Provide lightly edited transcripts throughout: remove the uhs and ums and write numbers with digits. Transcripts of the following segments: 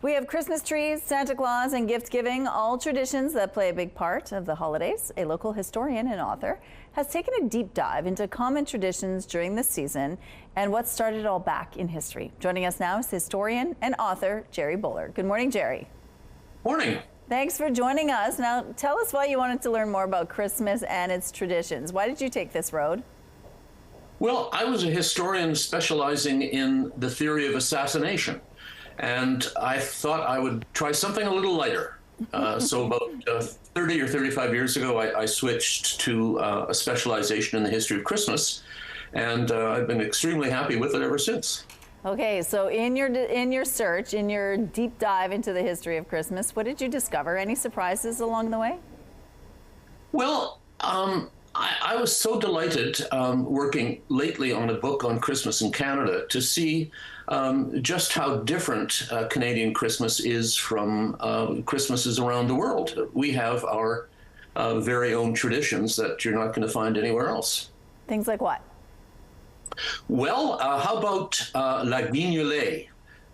We have Christmas trees, Santa Claus, and gift giving, all traditions that play a big part of the holidays. A local historian and author has taken a deep dive into common traditions during this season and what started it all back in history. Joining us now is historian and author Gerry Bowler. Good morning, Gerry. Morning. Thanks for joining us. Now, tell us why you wanted to learn more about Christmas and its traditions. Why did you take this road? Well, I was a historian specializing in the theory of assassination, and I thought I would try something a little lighter. So about 30 or 35 years ago, I switched to a specialization in the history of Christmas, and I've been extremely happy with it ever since. Okay, so in your search, in your deep dive into the history of Christmas, what did you discover? Any surprises along the way? Well, I was so delighted working lately on a book on Christmas in Canada to see just how different Canadian Christmas is from Christmases around the world. We have our very own traditions that you're not going to find anywhere else. Things like what? Well, how about La Guignolée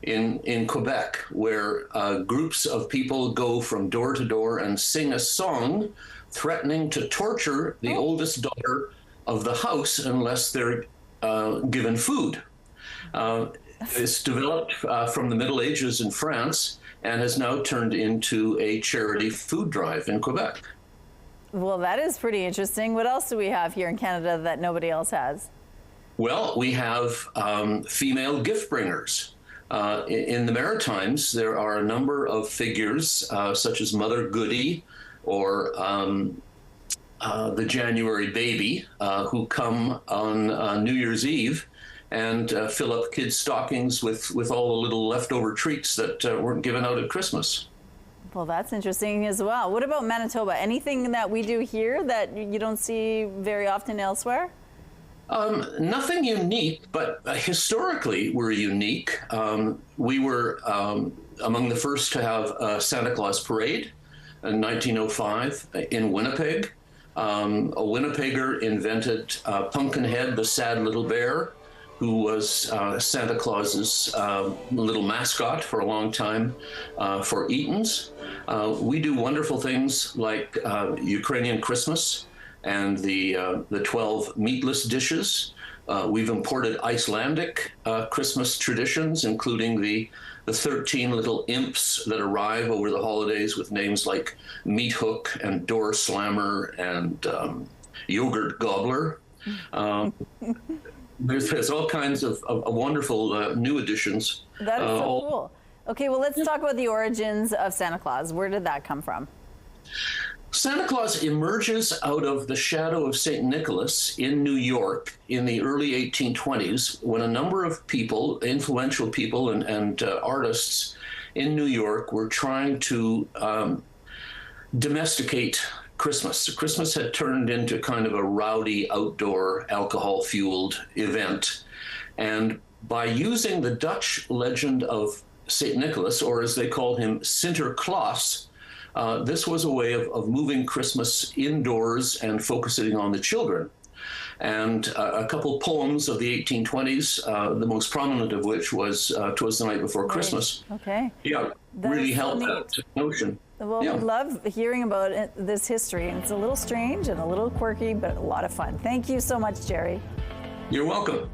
in Quebec, where groups of people go from door to door and sing a song threatening to torture the oldest daughter of the house unless they're given food. It's developed from the Middle Ages in France and has now turned into a charity food drive in Quebec. Well, that is pretty interesting. What else do we have here in Canada that nobody else has? Well, we have female gift bringers. In the Maritimes, there are a number of figures such as Mother Goody or the January baby who come on New Year's Eve and fill up kids' stockings with all the little leftover treats that weren't given out at Christmas. Well, that's interesting as well. What about Manitoba? Anything that we do here that you don't see very often elsewhere? Nothing unique, but historically we're unique. We were among the first to have a Santa Claus parade in 1905 in Winnipeg. A Winnipegger invented Pumpkinhead, the sad little bear, who was Santa Claus's little mascot for a long time for Eaton's. We do wonderful things like Ukrainian Christmas and the 12 meatless dishes. We've imported Icelandic Christmas traditions, including the 13 little imps that arrive over the holidays with names like Meat Hook and Door Slammer and Yogurt Gobbler. There's all kinds of wonderful new additions. That is so cool. Okay, well, let's talk about the origins of Santa Claus. Where did that come from? Santa Claus emerges out of the shadow of St. Nicholas in New York in the early 1820s when a number of people, influential people and artists in New York were trying to domesticate Christmas. Christmas had turned into kind of a rowdy, outdoor, alcohol-fueled event. And by using the Dutch legend of St. Nicholas, or as they called him, Sinterklaas, this was a way of moving Christmas indoors and focusing on the children. And a couple poems of the 1820s, the most prominent of which was "'Twas the Night Before Christmas." Okay. Yeah, That really is so helped neat. that notion. Well, Yeah. we love hearing about this history. And it's a little strange and a little quirky, but a lot of fun. Thank you so much, Gerry. You're welcome.